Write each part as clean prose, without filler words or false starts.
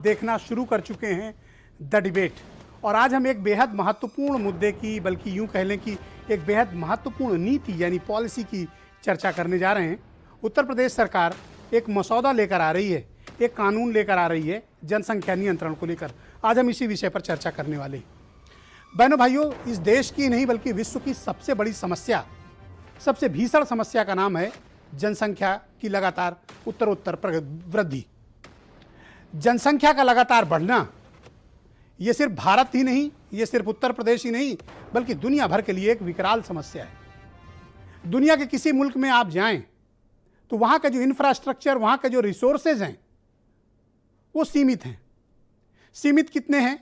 देखना शुरू कर चुके हैं द डिबेट। और आज हम एक बेहद महत्वपूर्ण मुद्दे की, बल्कि यूं कह लें कि एक बेहद महत्वपूर्ण नीति यानी पॉलिसी की चर्चा करने जा रहे हैं। उत्तर प्रदेश सरकार एक मसौदा लेकर आ रही है, एक कानून लेकर आ रही है जनसंख्या नियंत्रण को लेकर। आज हम इसी विषय पर चर्चा करने वाले हैं। बहनों भाइयों, इस देश की नहीं बल्कि विश्व की सबसे बड़ी समस्या, सबसे भीषण समस्या का नाम है जनसंख्या की लगातार उत्तरोत्तर वृद्धि। जनसंख्या का लगातार बढ़ना ये सिर्फ भारत ही नहीं, ये सिर्फ उत्तर प्रदेश ही नहीं, बल्कि दुनिया भर के लिए एक विकराल समस्या है। दुनिया के किसी मुल्क में आप जाएं तो वहां का जो इंफ्रास्ट्रक्चर, वहां के जो रिसोर्सेज हैं वो सीमित हैं। सीमित कितने हैं?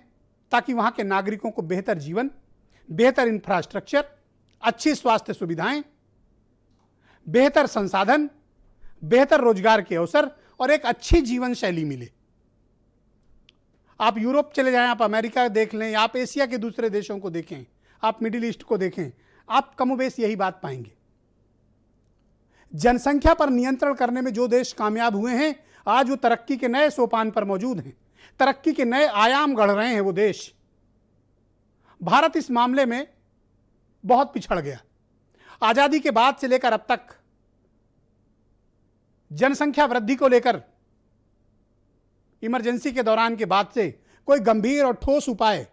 ताकि वहां के नागरिकों को बेहतर जीवन, बेहतर इंफ्रास्ट्रक्चर, अच्छी स्वास्थ्य सुविधाएं, बेहतर संसाधन, बेहतर रोजगार के अवसर और एक अच्छी जीवन शैली मिले। आप यूरोप चले जाएं, आप अमेरिका देख लें, आप एशिया के दूसरे देशों को देखें, आप मिडिल ईस्ट को देखें, आप कमोबेश यही बात पाएंगे। जनसंख्या पर नियंत्रण करने में जो देश कामयाब हुए हैं, आज वो तरक्की के नए सोपान पर मौजूद हैं, तरक्की के नए आयाम गढ़ रहे हैं वो देश। भारत इस मामले में बहुत पिछड़ गया। आजादी के बाद से लेकर अब तक जनसंख्या वृद्धि को लेकर इमरजेंसी के दौरान के बाद से कोई गंभीर और ठोस उपाय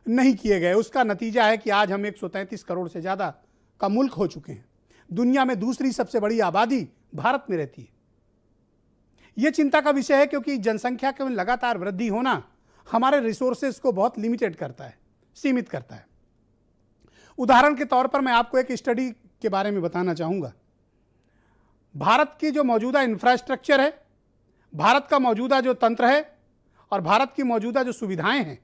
नहीं किए गए। उसका नतीजा है कि आज हम 133 करोड़ से ज्यादा का मुल्क हो चुके हैं। दुनिया में दूसरी सबसे बड़ी आबादी भारत में रहती है। यह चिंता का विषय है क्योंकि जनसंख्या के लगातार वृद्धि होना हमारे रिसोर्सेज को बहुत लिमिटेड करता है, सीमित करता है। उदाहरण के तौर पर मैं आपको एक स्टडी के बारे में बताना चाहूंगा। भारत की जो मौजूदा इंफ्रास्ट्रक्चर है, भारत का मौजूदा जो तंत्र है और भारत की मौजूदा जो सुविधाएं हैं,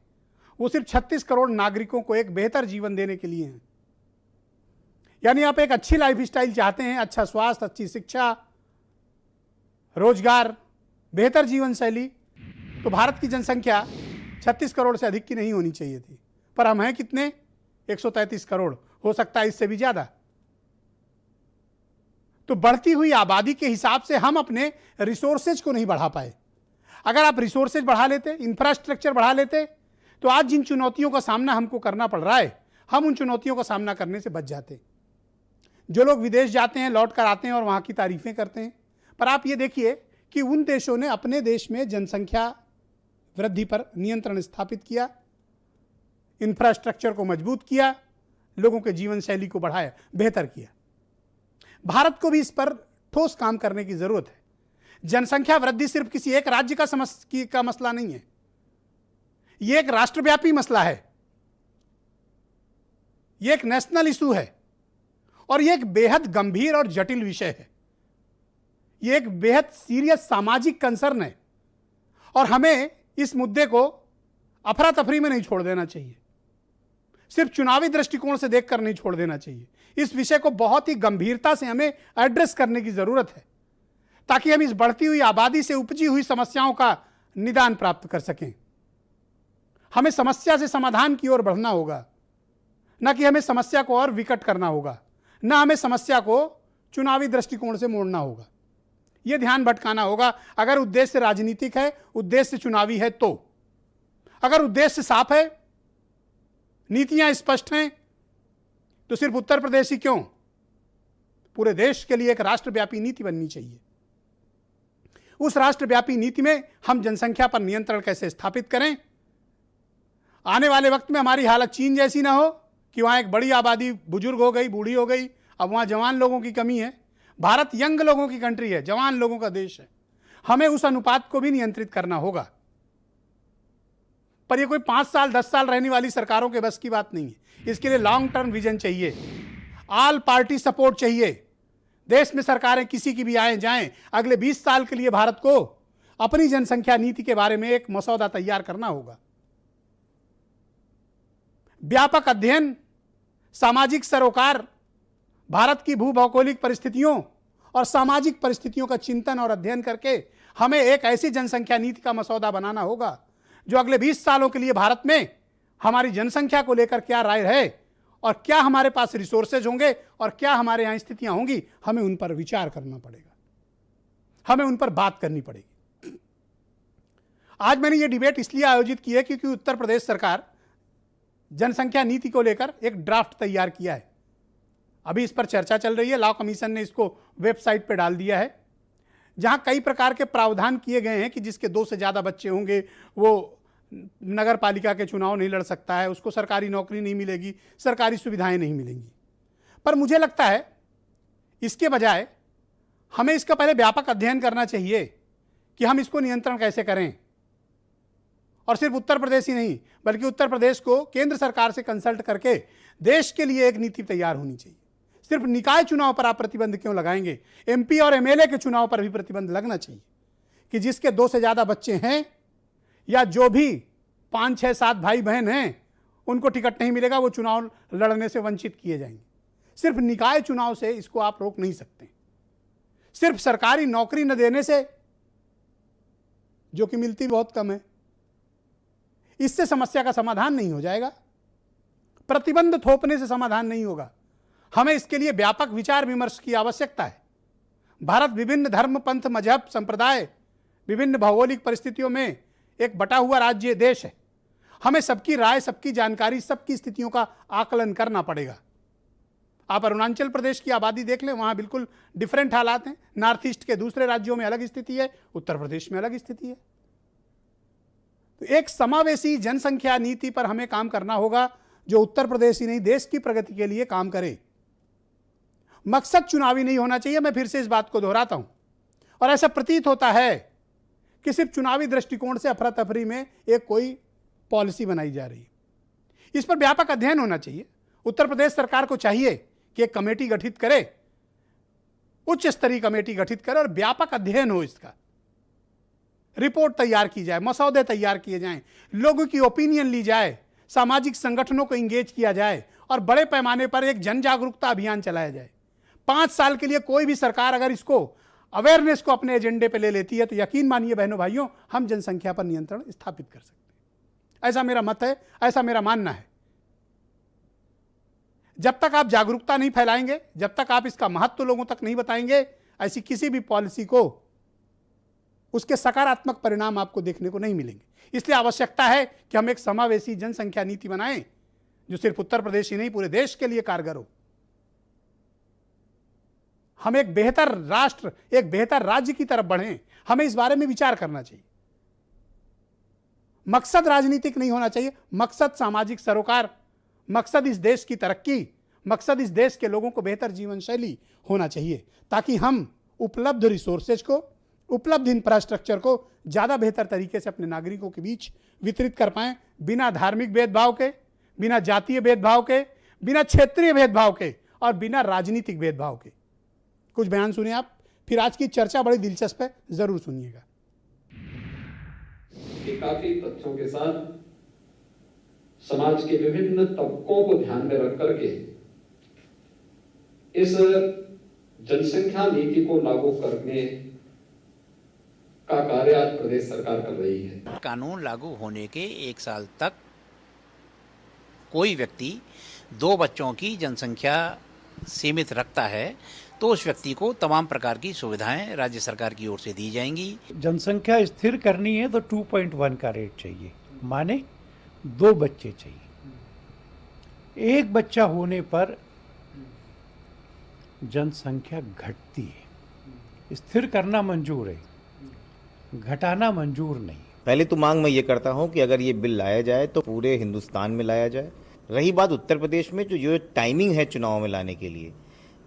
वो सिर्फ 36 करोड़ नागरिकों को एक बेहतर जीवन देने के लिए हैं। यानी आप एक अच्छी लाइफस्टाइल चाहते हैं, अच्छा स्वास्थ्य, अच्छी शिक्षा, रोजगार, बेहतर जीवन शैली, तो भारत की जनसंख्या 36 करोड़ से अधिक की नहीं होनी चाहिए थी। पर हम हैं कितने? 133 करोड़, हो सकता है इससे भी ज्यादा। तो बढ़ती हुई आबादी के हिसाब से हम अपने रिसोर्सेज को नहीं बढ़ा पाए। अगर आप रिसोर्सेज बढ़ा लेते, इंफ्रास्ट्रक्चर बढ़ा लेते, तो आज जिन चुनौतियों का सामना हमको करना पड़ रहा है, हम उन चुनौतियों का सामना करने से बच जाते। जो लोग विदेश जाते हैं, लौट कर आते हैं और वहां की तारीफें करते हैं, पर आप ये देखिए कि उन देशों ने अपने देश में जनसंख्या वृद्धि पर नियंत्रण स्थापित किया, इंफ्रास्ट्रक्चर को मजबूत किया, लोगों के जीवन शैली को बढ़ाया, बेहतर किया। भारत को भी इस पर ठोस काम करने की जरूरत है। जनसंख्या वृद्धि सिर्फ किसी एक राज्य का मसला नहीं है, यह एक राष्ट्रव्यापी मसला है, यह एक नेशनल इशू है और यह एक बेहद गंभीर और जटिल विषय है। यह एक बेहद सीरियस सामाजिक कंसर्न है और हमें इस मुद्दे को अफरा तफरी में नहीं छोड़ देना चाहिए, सिर्फ चुनावी दृष्टिकोण से देखकर नहीं छोड़ देना चाहिए। इस विषय को बहुत ही गंभीरता से हमें एड्रेस करने की जरूरत है, ताकि हम इस बढ़ती हुई आबादी से उपजी हुई समस्याओं का निदान प्राप्त कर सकें। हमें समस्या से समाधान की ओर बढ़ना होगा, न कि हमें समस्या को और विकट करना होगा, न हमें समस्या को चुनावी दृष्टिकोण से मोड़ना होगा। यह ध्यान भटकाना होगा। अगर उद्देश्य राजनीतिक है, उद्देश्य चुनावी है, तो अगर उद्देश्य साफ है, नीतियां स्पष्ट हैं, तो सिर्फ उत्तर प्रदेश ही क्यों, पूरे देश के लिए एक राष्ट्रव्यापी नीति बननी चाहिए। उस राष्ट्रव्यापी नीति में हम जनसंख्या पर नियंत्रण कैसे स्थापित करें। आने वाले वक्त में हमारी हालत चीन जैसी ना हो कि वहां एक बड़ी आबादी बुजुर्ग हो गई, बूढ़ी हो गई, अब वहां जवान लोगों की कमी है। भारत यंग लोगों की कंट्री है, जवान लोगों का देश है। हमें उस अनुपात को भी नियंत्रित करना होगा। पर यह कोई 5 साल 10 साल रहने वाली सरकारों के बस की बात नहीं है। इसके लिए लॉन्ग टर्म विजन चाहिए, ऑल पार्टी सपोर्ट चाहिए। देश में सरकारें किसी की भी आए जाएं, अगले 20 साल के लिए भारत को अपनी जनसंख्या नीति के बारे में एक मसौदा तैयार करना होगा। व्यापक अध्ययन, सामाजिक सरोकार, भारत की भूभौगोलिक परिस्थितियों और सामाजिक परिस्थितियों का चिंतन और अध्ययन करके हमें एक ऐसी जनसंख्या नीति का मसौदा बनाना होगा जो अगले 20 सालों के लिए भारत में हमारी जनसंख्या को लेकर क्या राय है और क्या हमारे पास रिसोर्सेज होंगे और क्या हमारे यहां स्थितियां होंगी, हमें उन पर विचार करना पड़ेगा, हमें उन पर बात करनी पड़ेगी। आज मैंने ये डिबेट इसलिए आयोजित की है क्योंकि उत्तर प्रदेश सरकार जनसंख्या नीति को लेकर एक ड्राफ्ट तैयार किया है। अभी इस पर चर्चा चल रही है। लॉ कमीशन ने इसको वेबसाइट पर डाल दिया है, जहां कई प्रकार के प्रावधान किए गए हैं कि जिसके 2 से ज़्यादा बच्चे होंगे वो नगर पालिका के चुनाव नहीं लड़ सकता है, उसको सरकारी नौकरी नहीं मिलेगी, सरकारी सुविधाएं नहीं मिलेंगी। पर मुझे लगता है इसके बजाय हमें इसका पहले व्यापक अध्ययन करना चाहिए कि हम इसको नियंत्रण कैसे करें। और सिर्फ उत्तर प्रदेश ही नहीं, बल्कि उत्तर प्रदेश को केंद्र सरकार से कंसल्ट करके देश के लिए एक नीति तैयार होनी चाहिए। सिर्फ निकाय चुनाव पर आप प्रतिबंध क्यों लगाएंगे? एमपी और एमएलए के चुनाव पर भी प्रतिबंध लगना चाहिए कि जिसके 2 से ज़्यादा बच्चे हैं या जो भी 5, 6, 7 भाई बहन हैं उनको टिकट नहीं मिलेगा, वो चुनाव लड़ने से वंचित किए जाएंगे। सिर्फ निकाय चुनाव से इसको आप रोक नहीं सकते। सिर्फ सरकारी नौकरी न देने से, जो कि मिलती बहुत कम है, इससे समस्या का समाधान नहीं हो जाएगा। प्रतिबंध थोपने से समाधान नहीं होगा। हमें इसके लिए व्यापक विचार विमर्श की आवश्यकता है। भारत विभिन्न धर्म, पंथ, मजहब, संप्रदाय, विभिन्न भौगोलिक परिस्थितियों में एक बटा हुआ राज्य देश है। हमें सबकी राय, सबकी जानकारी, सबकी स्थितियों का आकलन करना पड़ेगा। आप अरुणाचल प्रदेश की आबादी देख लें, वहां बिल्कुल डिफरेंट हालात हैं। नॉर्थ ईस्ट के दूसरे राज्यों में अलग स्थिति है, उत्तर प्रदेश में अलग स्थिति है। तो एक समावेशी जनसंख्या नीति पर हमें काम करना होगा जो उत्तर प्रदेश ही नहीं, देश की प्रगति के लिए काम करे। मकसद चुनावी नहीं होना चाहिए। मैं फिर से इस बात को दोहराता हूं। और ऐसा प्रतीत होता है कि सिर्फ चुनावी दृष्टिकोण से अफरा तफरी में एक कोई पॉलिसी बनाई जा रही है। इस पर व्यापक अध्ययन होना चाहिए। उत्तर प्रदेश सरकार को चाहिए कि एक कमेटी गठित करे, उच्च स्तरीय कमेटी गठित करे और व्यापक अध्ययन हो, इसका रिपोर्ट तैयार की जाए, मसौदे तैयार किए जाएं, लोगों की ओपिनियन ली जाए, सामाजिक संगठनों को इंगेज किया जाए और बड़े पैमाने पर एक जन जागरूकता अभियान चलाया जाए। 5 साल के लिए कोई भी सरकार अगर इसको अवेयरनेस को अपने एजेंडे पे ले लेती है तो यकीन मानिए बहनों भाइयों, हम जनसंख्या पर नियंत्रण स्थापित कर सकते हैं। ऐसा मेरा मत है, ऐसा मेरा मानना है। जब तक आप जागरूकता नहीं फैलाएंगे, जब तक आप इसका महत्व लोगों तक नहीं बताएंगे, ऐसी किसी भी पॉलिसी को उसके सकारात्मक परिणाम आपको देखने को नहीं मिलेंगे। इसलिए आवश्यकता है कि हम एक समावेशी जनसंख्या नीति बनाएं जो सिर्फ उत्तर प्रदेश ही नहीं, पूरे देश के लिए कारगर हो। हम एक बेहतर राष्ट्र, एक बेहतर राज्य की तरफ बढ़ें। हमें इस बारे में विचार करना चाहिए। मकसद राजनीतिक नहीं होना चाहिए, मकसद सामाजिक सरोकार, मकसद इस देश की तरक्की, मकसद इस देश के लोगों को बेहतर जीवन शैली होना चाहिए, ताकि हम उपलब्ध रिसोर्सेज को, उपलब्ध इंफ्रास्ट्रक्चर को ज़्यादा बेहतर तरीके से अपने नागरिकों के बीच वितरित कर पाएं, बिना धार्मिक भेदभाव के, बिना जातीय भेदभाव के, बिना क्षेत्रीय भेदभाव के और बिना राजनीतिक भेदभाव के। कुछ बयान सुनिए आप, फिर आज की चर्चा बड़ी दिलचस्प है, जरूर सुनिएगा। काफी तथ्यों के साथ समाज के विभिन्न तबकों को ध्यान में रख करके इस जनसंख्या नीति को लागू करने का कार्य आज प्रदेश सरकार कर रही है। कानून लागू होने के 1 साल तक कोई व्यक्ति 2 बच्चों की जनसंख्या सीमित रखता है तो उस व्यक्ति को तमाम प्रकार की सुविधाएं राज्य सरकार की ओर से दी जाएंगी। जनसंख्या स्थिर करनी है तो 2.1 का रेट चाहिए, माने 2 बच्चे चाहिए। 1 बच्चा होने पर जनसंख्या घटती है। स्थिर करना मंजूर है, घटाना मंजूर नहीं। पहले तो मांग मैं ये करता हूं कि अगर ये बिल लाया जाए तो पूरे हिंदुस्तान में लाया जाए। रही बात उत्तर प्रदेश में, जो टाइमिंग है चुनाव में लाने के लिए,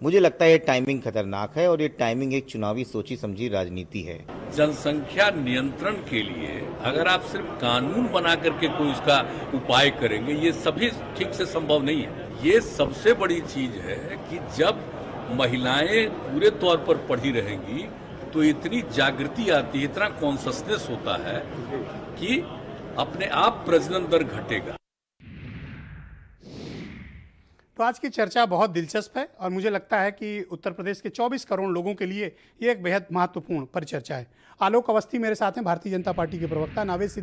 मुझे लगता है ये टाइमिंग खतरनाक है और ये टाइमिंग एक चुनावी सोची समझी राजनीति है। जनसंख्या नियंत्रण के लिए अगर आप सिर्फ कानून बना करके कोई उसका उपाय करेंगे, ये सभी ठीक से संभव नहीं है। ये सबसे बड़ी चीज है कि जब महिलाएं पूरे तौर पर पढ़ी रहेंगी तो इतनी जागृति आती है, इतना कॉन्शसनेस होता है कि अपने आप प्रजनन दर घटेगा। तो आज की चर्चा बहुत दिलचस्प है और मुझे लगता है कि उत्तर प्रदेश के 24 करोड़ लोगों के लिए ये एक बेहद महत्वपूर्ण परिचर्चा है। आलोक अवस्थी मेरे साथ हैं, भारतीय जनता पार्टी के प्रवक्ता। नावेद सिद्दीकी